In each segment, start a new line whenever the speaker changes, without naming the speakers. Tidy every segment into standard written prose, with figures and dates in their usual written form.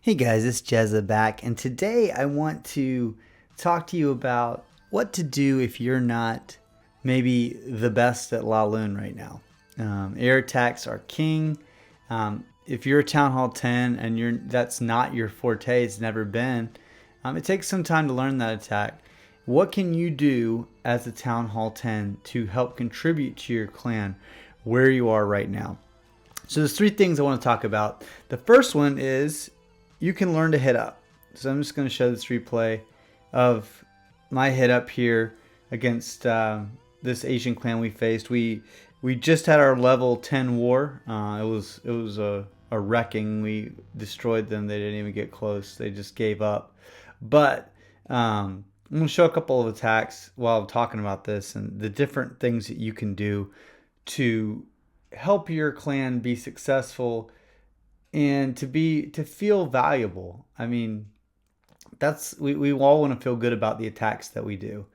Hey guys, it's Jezza back, and today I want to talk to you about what to do if you're not maybe the best at Laloon right now. Air attacks are king. If you're a Town Hall 10 and that's not your forte, it's never been, it takes some time to learn that attack. What can you do as a Town Hall 10 to help contribute to your clan where you are right now? So there's three things I want to talk about. The first one is you can learn to hit up. So I'm just going to show this replay of my hit up here against this Asian clan we faced. We just had our level 10 war. It was a wrecking. We destroyed them. They didn't even get close. They just gave up. But I'm going to show a couple of attacks while I'm talking about this and the different things that you can do to help your clan be successful and to feel valuable. I mean, we all want to feel good about the attacks that we do,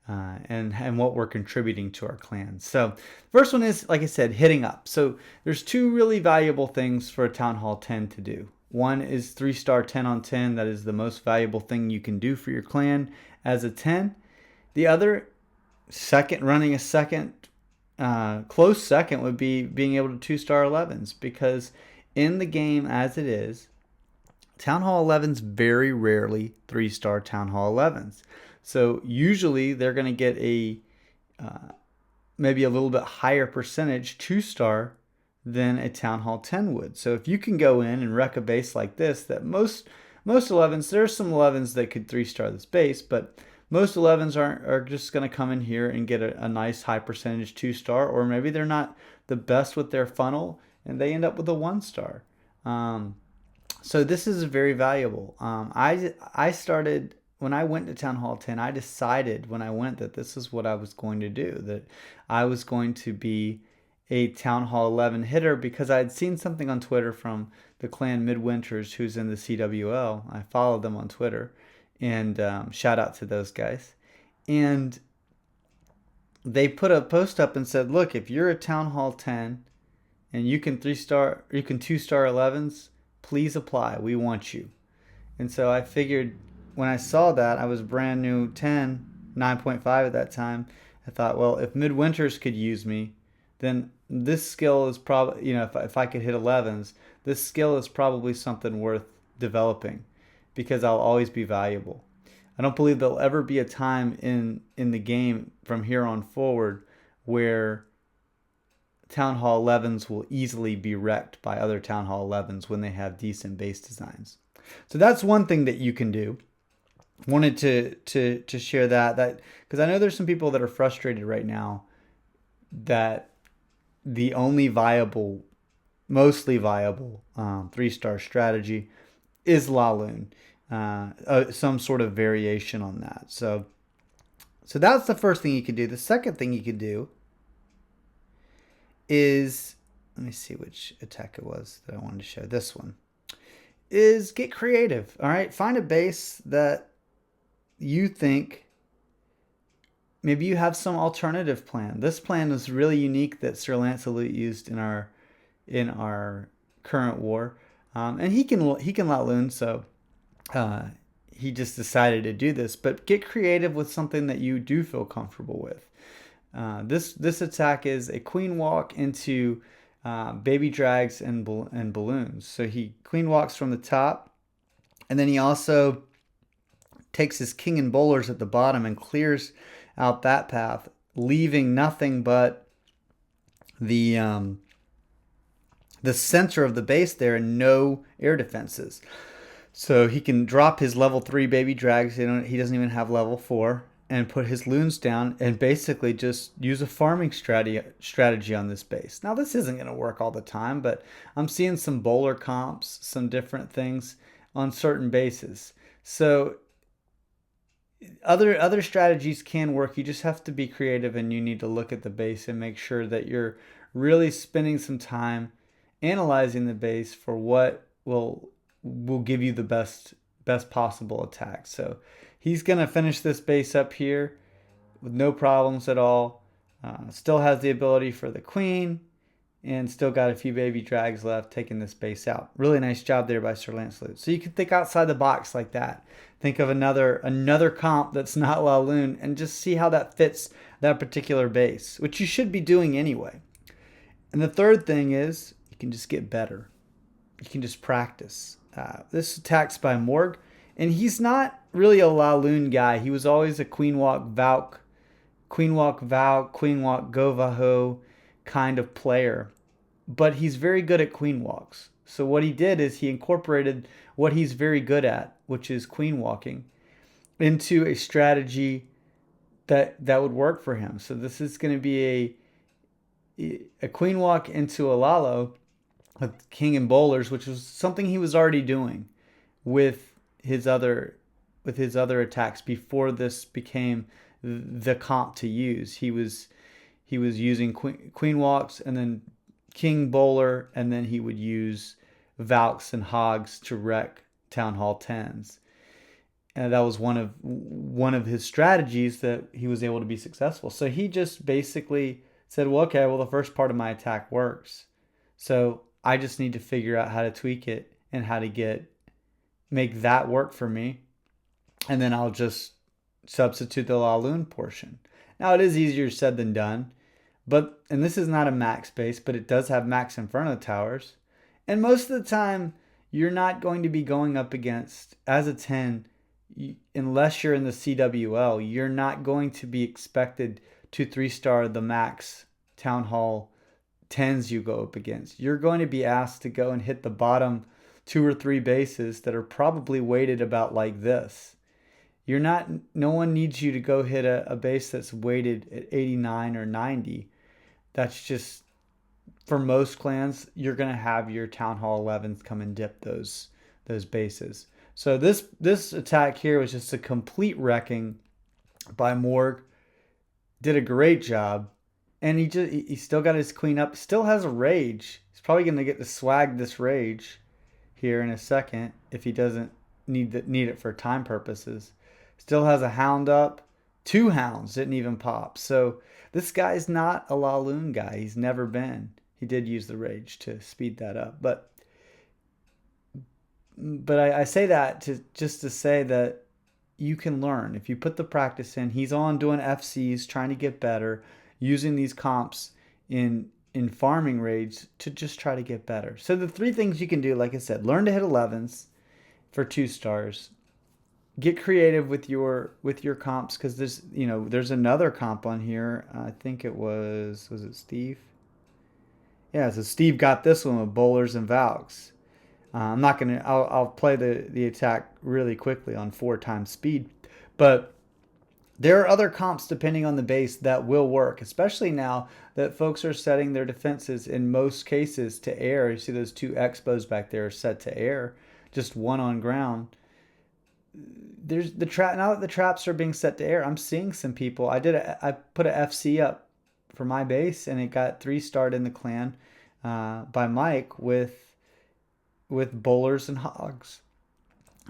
and what we're contributing to our clan. So first one is, like I said, hitting up. So there's two really valuable things for a Town Hall 10 to do. One is 3-star 10 on 10. That is the most valuable thing you can do for your clan as a 10. The other, running a second, close second, would be being able to 2-star 11s, because in the game as it is, Town Hall 11s very rarely 3-star Town Hall 11s. So usually they're going to get a maybe a little bit higher percentage 2-star than a Town Hall 10 would. So if you can go in and wreck a base like this, that most 11s, there's some 11s that could 3-star this base, but most 11s are just going to come in here and get a nice high percentage 2-star, or maybe they're not the best with their funnel and they end up with a 1-star. So this is very valuable. I started, when I went to Town Hall 10, I decided when I went that this is what I was going to do, that I was going to be a Town Hall 11 hitter, because I had seen something on Twitter from the clan Midwinters, who's in the CWL. I followed them on Twitter, and shout out to those guys. And they put a post up and said, look, if you're a Town Hall 10 and you can 2-star 11s, please apply. We want you. And so I figured, when I saw that, I was brand new 10, 9.5 at that time. I thought, well, if Midwinters could use me, then this skill is probably, if I could hit 11s, this skill is probably something worth developing, because I'll always be valuable. I don't believe there'll ever be a time in the game from here on forward where Town Hall 11s will easily be wrecked by other Town Hall 11s when they have decent base designs. So that's one thing that you can do. Wanted to share that because I know there's some people that are frustrated right now that the only viable, mostly viable 3-star strategy is Laloon, some sort of variation on that. So that's the first thing you can do. The second thing you can do is, let me see which attack it was that I wanted to show. This one is get creative. All right, find a base that you think maybe you have some alternative plan. This plan is really unique that Sir Lancelot used in our current war, and he can Laloon, so he just decided to do this. But get creative with something that you do feel comfortable with. This attack is a queen walk into baby drags and balloons. So he queen walks from the top, and then he also takes his king and bowlers at the bottom and clears out that path, leaving nothing but the center of the base there and no air defenses. So he can drop his level 3 baby drags. He doesn't even have level 4. And put his loons down and basically just use a farming strategy on this base. Now, this isn't going to work all the time, but I'm seeing some bowler comps, some different things on certain bases. So other strategies can work. You just have to be creative, and you need to look at the base and make sure that you're really spending some time analyzing the base for what will give you the best possible attack. So he's going to finish this base up here with no problems at all. Still has the ability for the queen, and still got a few baby drags left, taking this base out. Really nice job there by Sir Lancelot. So you can think outside the box like that. Think of another comp that's not Laloon and just see how that fits that particular base, which you should be doing anyway. And the third thing is you can just get better. You can just practice. This attack's by Morg, and he's not really a Laloon guy. He was always a Queen Walk Valk, Queen Walk Valk, Queen Walk Govaho kind of player. But he's very good at Queen Walks. So what he did is he incorporated what he's very good at, which is Queen Walking, into a strategy that would work for him. So this is going to be a Queen Walk into a Lalo with King and Bowlers, which was something he was already doing with his other attacks before this became the comp to use. He was using Queen Walks and then King Bowler, and then he would use Valks and Hogs to wreck Town Hall 10s. And that was one of his strategies that he was able to be successful. So he just basically said, well, okay, well, the first part of my attack works. So I just need to figure out how to tweak it and how to make that work for me. And then I'll just substitute the Laloon portion. Now, it is easier said than done. And this is not a max base, but it does have max Inferno towers. And most of the time, you're not going to be going up against, as a 10, unless you're in the CWL, you're not going to be expected to 3-star the max Town Hall 10s you go up against. You're going to be asked to go and hit the bottom 2 or 3 bases that are probably weighted about like this. No one needs you to go hit a base that's weighted at 89 or 90. That's just, for most clans, you're going to have your Town Hall 11s come and dip those bases. So this attack here was just a complete wrecking by Morg. Did a great job. And he still got his queen up. Still has a rage. He's probably going to get to swag this rage here in a second if he doesn't need it for time purposes. Still has a hound up. 2 hounds didn't even pop. So this guy's not a Laloon guy. He's never been. He did use the rage to speed that up. But I say that just to say that you can learn. If you put the practice in, he's on doing FCs, trying to get better, using these comps in farming raids to just try to get better. So the 3 things you can do, like I said, learn to hit 11s for 2 stars. Get creative with your comps, because there's another comp on here. I think it was it Steve? Yeah, so Steve got this one with Bowlers and Valks. I'll play the attack really quickly on 4 times speed, but there are other comps depending on the base that will work, especially now that folks are setting their defenses in most cases to air. You see those 2 Expos back there are set to air, just 1 on ground. There's the trap now that the traps are being set to air. I'm seeing some people. I put a FC up for my base, and it got 3-starred in the clan by Mike with Bowlers and Hogs.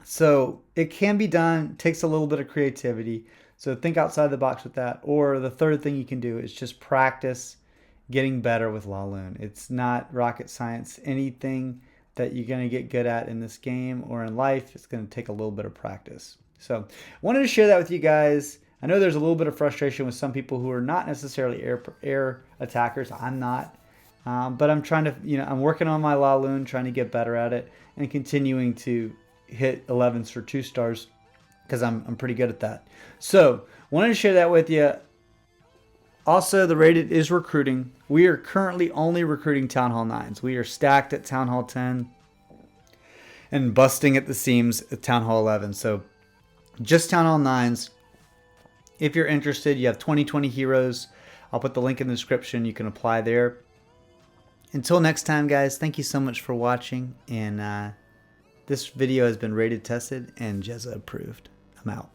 So it can be done. It takes a little bit of creativity. So think outside the box with that. Or the third thing you can do is just practice getting better with Laloon. It's not rocket science. Anything that you're going to get good at in this game or in life, it's going to take a little bit of practice. So wanted to share that with you guys. I know there's a little bit of frustration with some people who are not necessarily air attackers. I'm not. But I'm trying to, I'm working on my Laloon, trying to get better at it, and continuing to hit 11s for 2 stars because I'm pretty good at that. So wanted to share that with you. Also, the rated is recruiting. We are currently only recruiting Town Hall 9s. We are stacked at Town Hall 10 and busting at the seams at Town Hall 11. So just Town Hall 9s. If you're interested, you have 2020 heroes. I'll put the link in the description. You can apply there. Until next time, guys, thank you so much for watching. And this video has been rated, tested, and Jezza approved. I'm out.